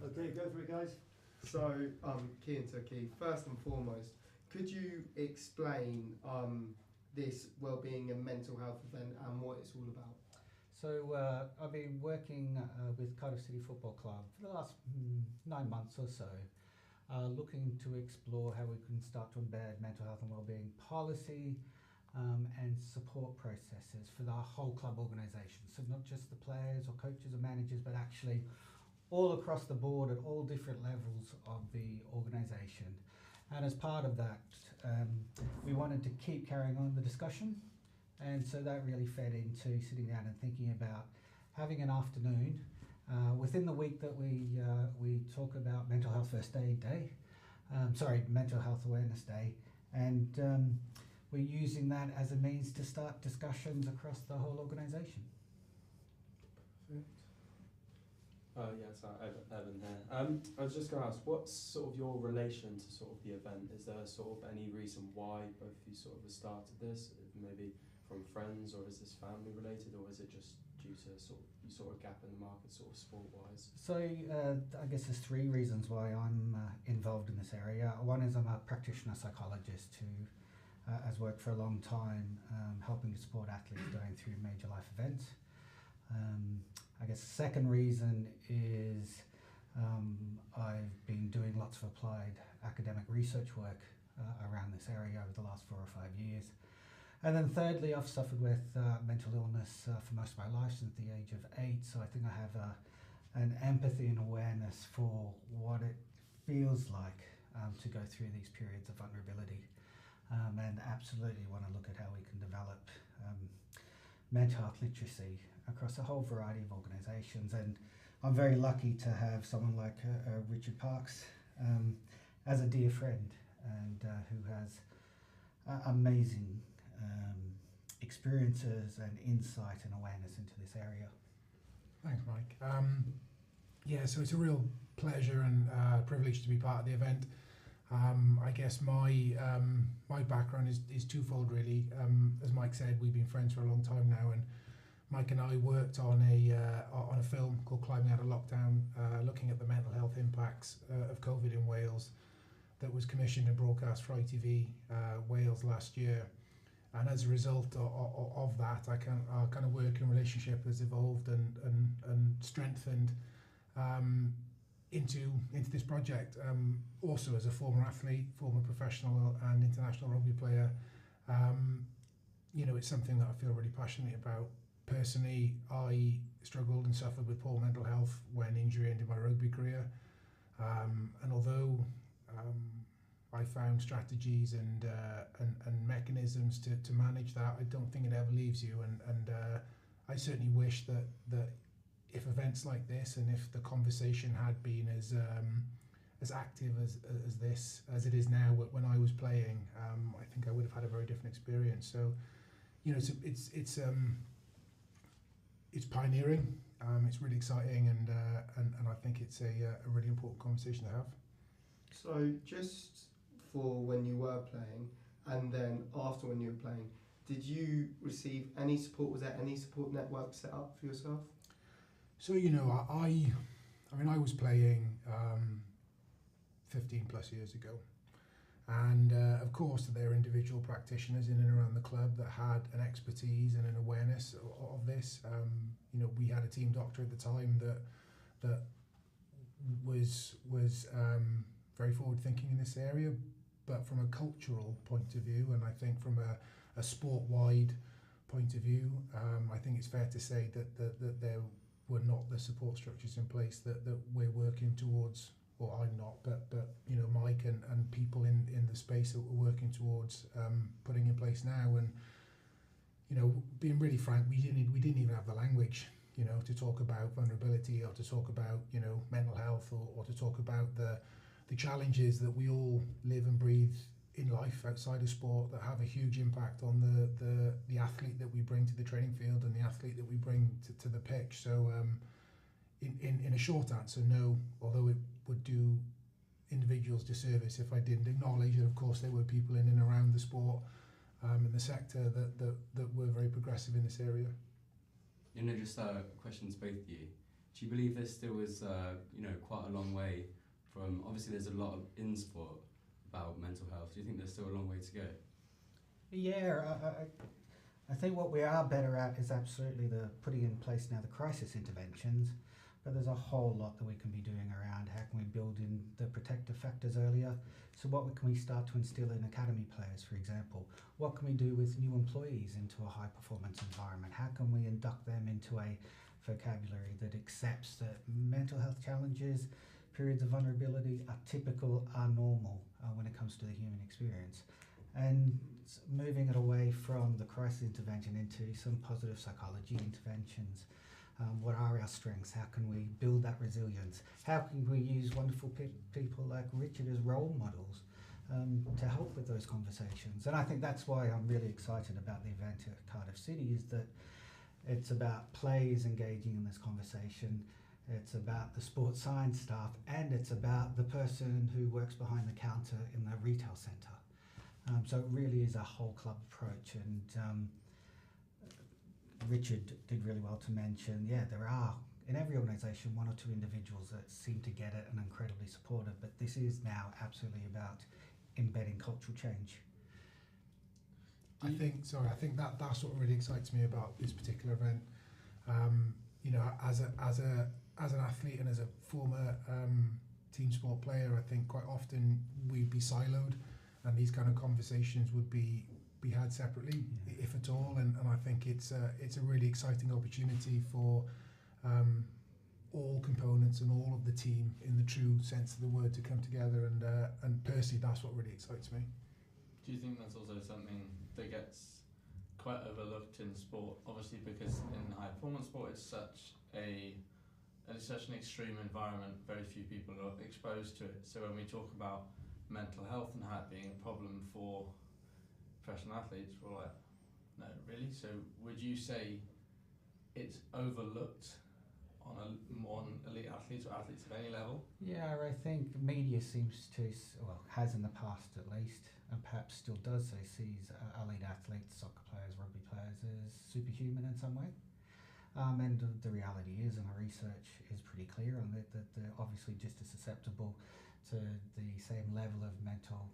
Okay, go for it, guys. So, Key and Turkey, first and foremost, could you explain this wellbeing and mental health event and what it's all about? So I've been working with Cardiff City Football Club for the last 9 months or so, looking to explore how we can start to embed mental health and wellbeing policy and support processes for the whole club organisation. So not just the players or coaches or managers, but actually all across the board at all different levels of the organisation. And as part of that, we wanted to keep carrying on the discussion. And so that really fed into sitting down and thinking about having an afternoon within the week that we talk about Mental Health First Aid Day, Mental Health Awareness Day, and we're using that as a means to start discussions across the whole organisation. Yes, Evan here. I was just going to ask, what's sort of your relation to sort of the event? Is there sort of any reason why both of you sort of have started this? Maybe from friends, or is this family related, or is it just due to sort of gap in the market, sort of sport-wise? So I guess there's 3 reasons why I'm involved in this area. One is I'm a practitioner psychologist who has worked for a long time helping to support athletes going through major life events. I guess the second reason is I've been doing lots of applied academic research work around this area over the last 4 or 5 years. And then thirdly, I've suffered with mental illness for most of my life since the age of 8, so I think I have an empathy and awareness for what it feels like to go through these periods of vulnerability, and absolutely want to look at how we can develop mental health literacy across a whole variety of organisations. And I'm very lucky to have someone like Richard Parks as a dear friend, and who has amazing experiences and insight and awareness into this area. Thanks, Mike. So it's a real pleasure and privilege to be part of the event. I guess my background is twofold, really. As Mike said, we've been friends for a long time now, and Mike and I worked on a film called Climbing Out of Lockdown, looking at the mental health impacts of COVID in Wales, that was commissioned and broadcast for ITV Wales last year. And as a result of that, our kind of working relationship has evolved and strengthened into this project. Also, as a former athlete, former professional and international rugby player, it's something that I feel really passionate about. Personally, I struggled and suffered with poor mental health when injury ended my rugby career, and although I found strategies and mechanisms to manage that, I don't think it ever leaves you, and I certainly wish that if events like this, and if the conversation had been as active as it is now when I was playing, I think I would have had a very different experience. So, it's pioneering, it's really exciting, and I think it's a really important conversation to have. So just for when you were playing, and then after when you were playing, did you receive any support? Was there any support network set up for yourself? So, I was playing 15 plus years ago, and of course there are individual practitioners in and around the club that had an expertise and an awareness of this. We had a team doctor at the time that was very forward thinking in this area, but from a cultural point of view, and I think from a sport-wide point of view, I think it's fair to say that there were not the support structures in place that we're working towards, or I'm not, but Mike and people in the space that we're working towards putting in place now. And being really frank, we didn't even have the language to talk about vulnerability, or to talk about mental health, or to talk about the challenges that we all live and breathe in life outside of sport, that have a huge impact on the athlete that we bring to the training field and the athlete that we bring to the pitch. So in a short answer, no, although it would do individuals disservice if I didn't acknowledge that, of course, there were people in and around the sport and the sector that were very progressive in this area. Just a question to both of you. Do you believe there still is, quite a long way from, obviously there's a lot in sport about mental health. Do you think there's still a long way to go? Yeah, I think what we are better at is absolutely the putting in place now the crisis interventions, but there's a whole lot that we can be doing around how can we build in the protective factors earlier. So what can we start to instill in academy players, for example? What can we do with new employees into a high performance environment? How can we induct them into a vocabulary that accepts that mental health challenges, periods of vulnerability are typical, are normal when it comes to the human experience? And moving it away from the crisis intervention into some positive psychology interventions. What are our strengths? How can we build that resilience? How can we use wonderful people like Richard as role models to help with those conversations? And I think that's why I'm really excited about the event at Cardiff City, is that it's about players engaging in this conversation, it's about the sports science staff, and it's about the person who works behind the counter in the retail centre. So it really is a whole club approach, and Richard did really well to mention, there are in every organisation one or two individuals that seem to get it and are incredibly supportive, but this is now absolutely about embedding cultural change. I think that's what really excites me about this particular event. As an athlete and as a former team sport player, I think quite often we'd be siloed, and these kind of conversations would be had separately, if at all. And I think it's a really exciting opportunity for all components and all of the team, in the true sense of the word, to come together. And personally, that's what really excites me. Do you think that's also something that gets quite overlooked in sport? Obviously, because in high performance sport, it's such an extreme environment. Very few people are exposed to it. So when we talk about mental health and how it being a problem for professional athletes, we're like, no, really? So would you say it's overlooked on elite athletes or athletes of any level? Yeah, I think media seems to, has in the past at least, and perhaps still does so, sees elite athletes, soccer players, rugby players as superhuman in some way. And the reality is, and our research is pretty clear on it, that they're obviously just as susceptible to the same level of mental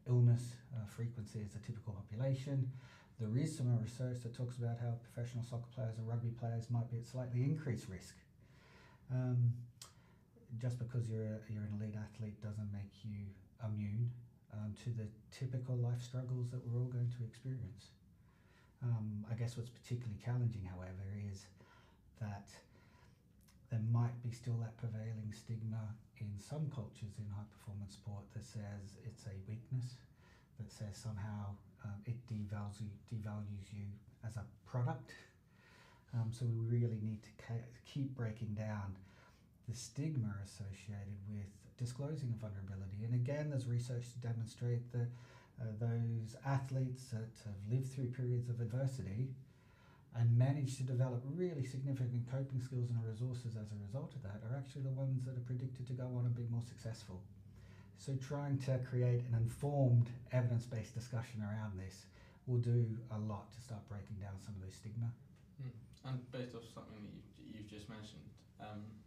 illness frequency as the typical population. There is some research that talks about how professional soccer players and rugby players might be at slightly increased risk. Just because you're an elite athlete doesn't make you immune to the typical life struggles that we're all going to experience. I guess what's particularly challenging, however, is that there might be still that prevailing stigma in some cultures in high performance sport that says it's a weakness, that says somehow it devalues you as a product. So we really need to keep breaking down the stigma associated with disclosing a vulnerability. And again, there's research to demonstrate that those athletes that have lived through periods of adversity and managed to develop really significant coping skills and resources as a result of that are actually the ones that are predicted to go on and be more successful. So trying to create an informed, evidence-based discussion around this will do a lot to start breaking down some of those stigma. And based off something that you've just mentioned,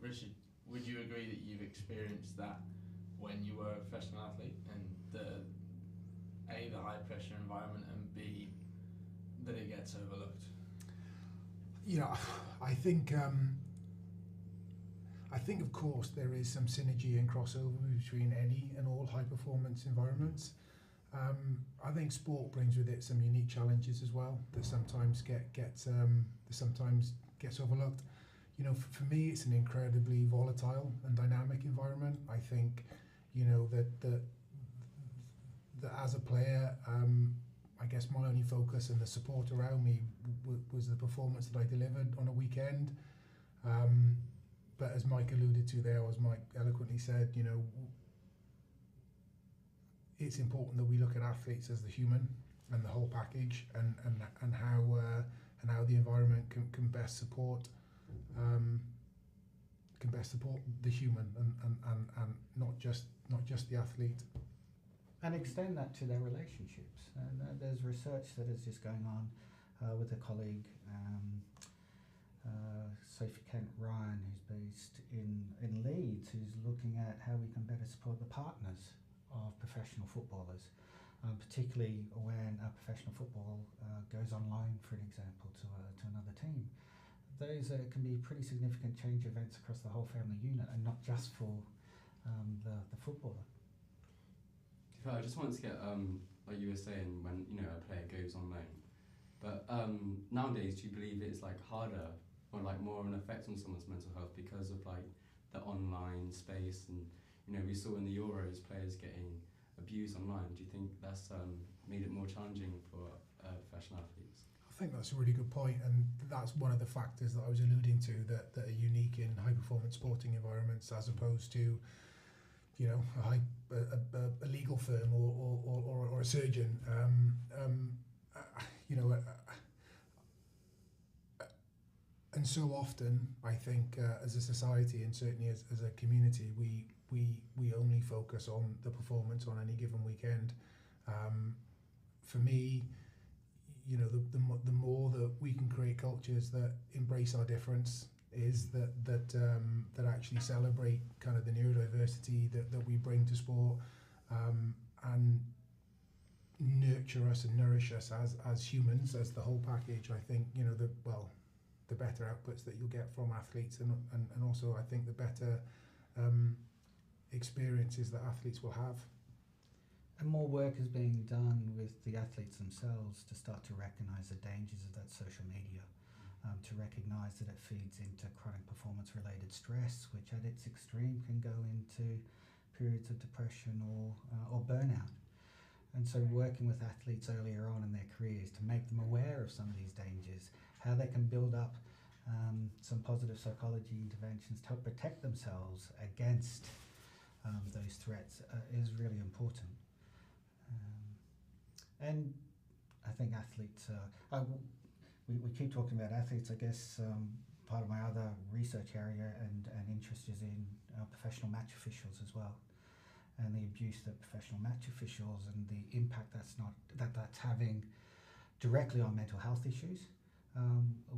Richard, would you agree that you've experienced that when you were a professional athlete, and the high pressure environment, and B, that it gets overlooked? I think of course there is some synergy and crossover between any and all high performance environments. I think sport brings with it some unique challenges as well that sometimes gets overlooked. For me, it's an incredibly volatile and dynamic environment. I think, that as a player, I guess my only focus and the support around me was the performance that I delivered on a weekend. But as Mike alluded to there, as Mike eloquently said, it's important that we look at athletes as the human and the whole package, and how the environment can best support the human and not just the athlete. And extend that to their relationships. And there's research that is just going on with a colleague, Sophie Kent Ryan, who's based in Leeds, who's looking at how we can better support the partners of professional footballers, particularly when a professional football goes on loan, for an example, to another team. Those can be pretty significant change events across the whole family unit, and not just for the footballer. I just wanted to get, like you were saying, when a player goes on loan, but nowadays, do you believe it's like harder or like more of an effect on someone's mental health because of like the online space, and we saw in the Euros players getting abused online? Do you think that's made it more challenging for professional athletes? I think that's a really good point, and that's one of the factors that I was alluding to that are unique in high performance sporting environments as opposed to a legal firm or a surgeon. And so often, I think, as a society and certainly as a community, we only focus on the performance on any given weekend. For me, the more that we can create cultures that embrace our difference, that actually celebrate kind of the neurodiversity that we bring to sport, and nurture us and nourish us as humans, as the whole package. I think the better outputs that you'll get from athletes, and also I think the better experiences that athletes will have. And more work is being done with the athletes themselves to start to recognise the dangers of that social media, to recognise that it feeds into chronic performance-related stress, which at its extreme can go into periods of depression or burnout. And so working with athletes earlier on in their careers to make them aware of some of these dangers, how they can build up some positive psychology interventions to help protect themselves against those threats is really important. And I think athletes, we keep talking about athletes. I guess part of my other research area and interest is in professional match officials as well, and the abuse that professional match officials and the impact that's having directly on mental health issues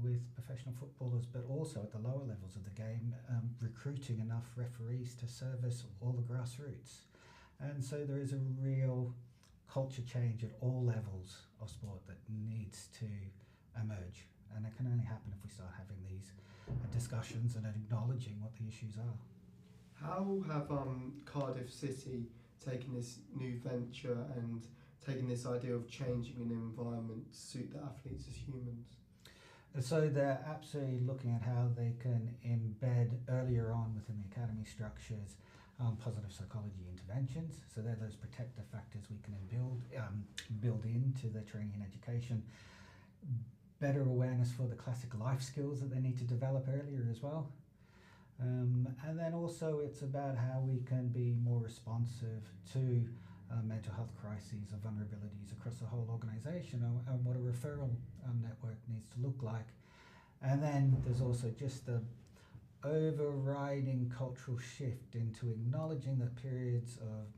with professional footballers, but also at the lower levels of the game, recruiting enough referees to service all the grassroots. And so there is a real culture change at all levels of sport that needs to emerge, and it can only happen if we start having these discussions and acknowledging what the issues are. How have Cardiff City taken this new venture and taken this idea of changing an environment to suit the athletes as humans? So they're absolutely looking at how they can embed earlier on within the academy structures positive psychology interventions. So they're those protective factors we can build into their training and education. Better awareness for the classic life skills that they need to develop earlier as well. And then also it's about how we can be more responsive to mental health crises or vulnerabilities across the whole organisation, and what a referral network needs to look like. And then there's also just the overriding cultural shift into acknowledging that periods of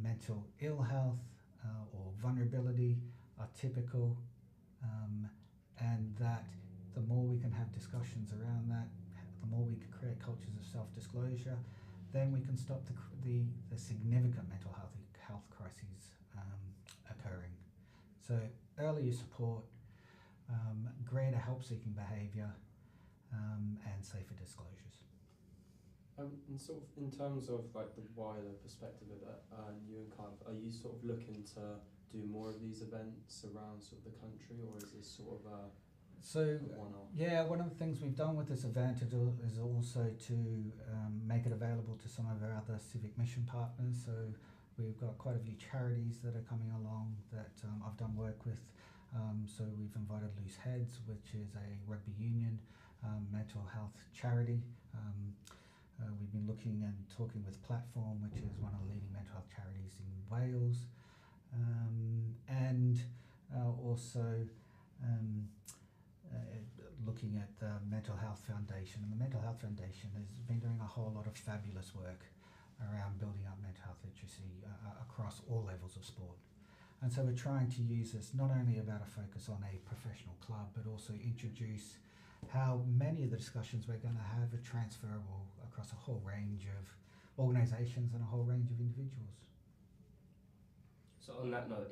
mental ill health or vulnerability are typical, and that the more we can have discussions around that, the more we can create cultures of self-disclosure, then we can stop the significant mental health crises occurring. So earlier support, greater help-seeking behaviour, and safer disclosures. And sort of in terms of like the wider perspective of it, you and Cardiff, are you sort of looking to do more of these events around sort of the country, or is this sort of a one-off? Yeah, one of the things we've done with this event is also to make it available to some of our other civic mission partners. So we've got quite a few charities that are coming along that I've done work with. So we've invited Loose Heads, which is a rugby union mental health charity. We've been looking and talking with Platform, which is one of the leading mental health charities in Wales, and also looking at the Mental Health Foundation. And the Mental Health Foundation has been doing a whole lot of fabulous work around building up mental health literacy across all levels of sport. And so we're trying to use this not only about a focus on a professional club, but also introduce how many of the discussions we're going to have are transferable across a whole range of organisations and a whole range of individuals. So on that note,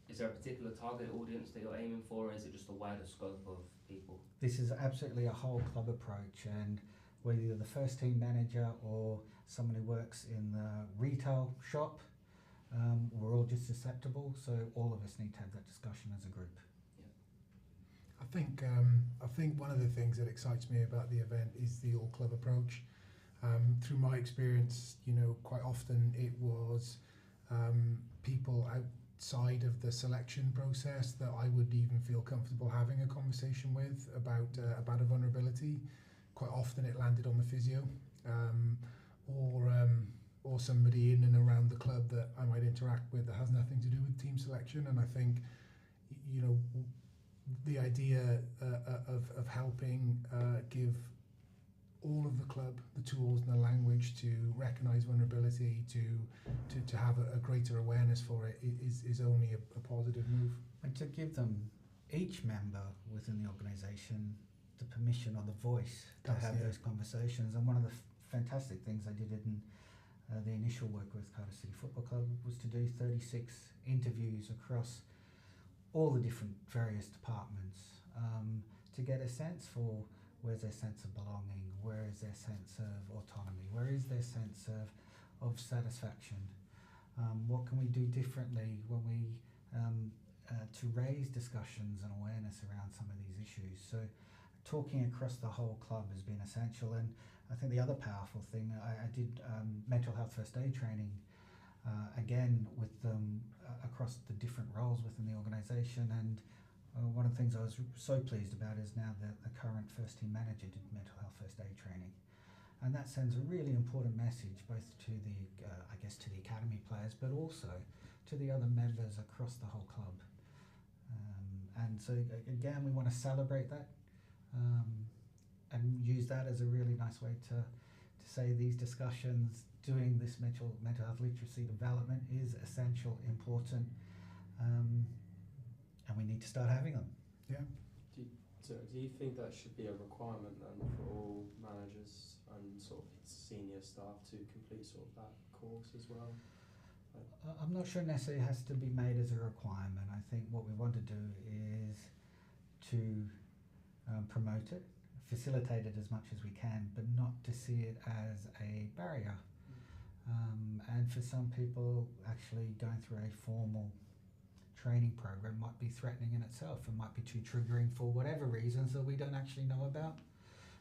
is there a particular target audience that you're aiming for, or is it just a wider scope of people? This is absolutely a whole club approach, and whether you're the first team manager or someone who works in the retail shop, we're all just susceptible, so all of us need to have that discussion as a group. I think one of the things that excites me about the event is the all club approach. Through my experience, quite often it was people outside of the selection process that I would even feel comfortable having a conversation with about a vulnerability. Quite often it landed on the physio, or somebody in and around the club that I might interact with that has nothing to do with team selection. And I think, the idea of helping give all of the club the tools and the language to recognise vulnerability, to have a greater awareness for it is only a positive move. And to give them, each member within the organisation, the permission or the voice to have those conversations. And one of the fantastic things I did in the initial work with Cardiff City Football Club was to do 36 interviews across all the different various departments to get a sense for where's their sense of belonging, where is their sense of autonomy, where is their sense of satisfaction, what can we do differently when we to raise discussions and awareness around some of these issues. So talking across the whole club has been essential. And I think the other powerful thing, I did mental health first aid training again with them across the different roles within the organisation, and one of the things I was so pleased about is now that the current first team manager did mental health first aid training, and that sends a really important message both to the to the academy players, but also to the other members across the whole club. And so again, we want to celebrate that and use that as a really nice way to say these discussions, doing this mental health literacy development is essential, important, and we need to start having them. Yeah. Do you think that should be a requirement then for all managers and sort of senior staff to complete sort of that course as well? I'm not sure necessarily it has to be made as a requirement. I think what we want to do is to promote it, facilitate it as much as we can, but not to see it as a barrier. And for some people, actually going through a formal training program might be threatening in itself and might be too triggering for whatever reasons that we don't actually know about.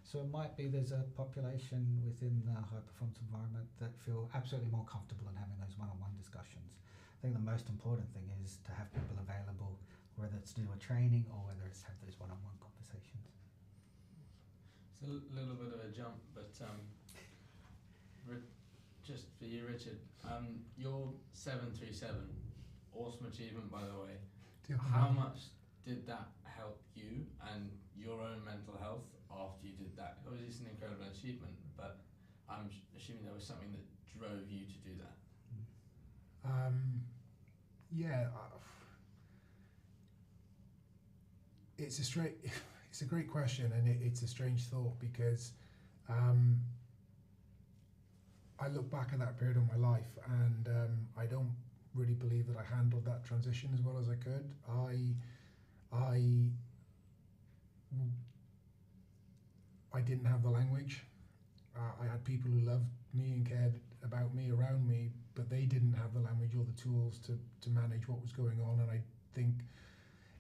So it might be there's a population within the high performance environment that feel absolutely more comfortable in having those one-on-one discussions. I think the most important thing is to have people available, whether it's to do a training or whether it's to have those one-on-one conversations. It's a little bit of a jump, but just for you, Richard, your 737, awesome achievement, by the way. How much did that help you and your own mental health after you did that? Obviously, it's an incredible achievement, but I'm assuming there was something that drove you to do that. It's a great question, and it's a strange thought because I look back at that period of my life, and I don't really believe that I handled that transition as well as I could. I didn't have the language. I had people who loved me and cared about me around me, but they didn't have the language or the tools to manage what was going on. And I think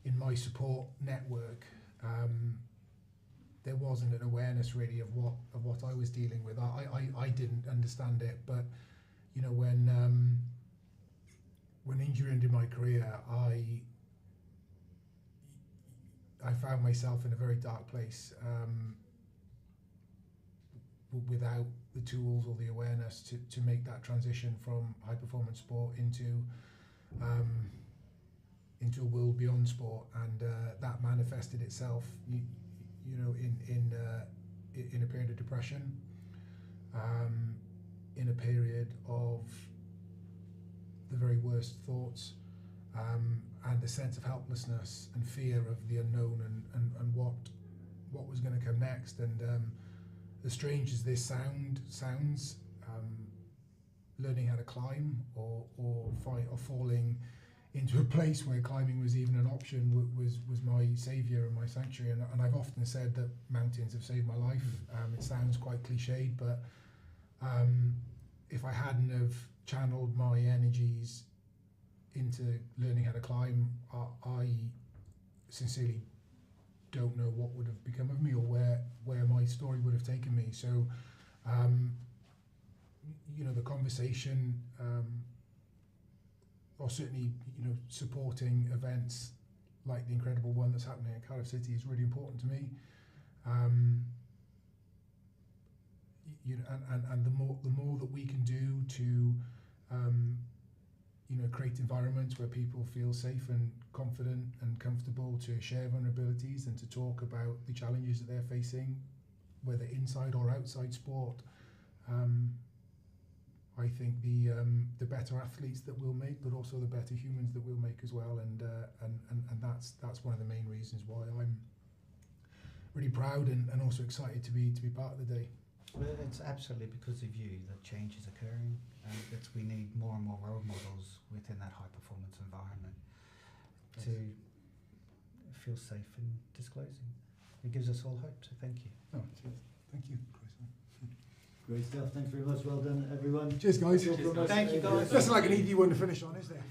in my support network, there wasn't an awareness really of what I was dealing with. I didn't understand it, but when injury ended my career, I found myself in a very dark place without the tools or the awareness to make that transition from high performance sport into a world beyond sport, and that manifested itself, in a period of depression, in a period of the very worst thoughts, and a sense of helplessness and fear of the unknown and what was going to come next. And as strange as this sounds, learning how to climb or falling into a place where climbing was even an option was my saviour and my sanctuary. And I've often said that mountains have saved my life. It sounds quite cliched, but if I hadn't have channeled my energies into learning how to climb, I sincerely don't know what would have become of me or where my story would have taken me. So, the conversation, or certainly, supporting events like the incredible one that's happening at Cardiff City is really important to me. And the more that we can do to create environments where people feel safe and confident and comfortable to share vulnerabilities and to talk about the challenges that they're facing, whether inside or outside sport, I think the better athletes that we'll make, but also the better humans that we'll make as well. And that's one of the main reasons why I'm really proud and also excited to be part of the day. Well, it's absolutely because of you that change is occurring, and that we need more and more role models within that high performance environment to feel safe in disclosing. It gives us all hope, so thank you. Oh, cheers. Thank you, Chris. Great stuff. Thanks very much. Well done, everyone. Cheers, guys. Thank you, Thank you, guys. That's like an easy one to finish on, is there?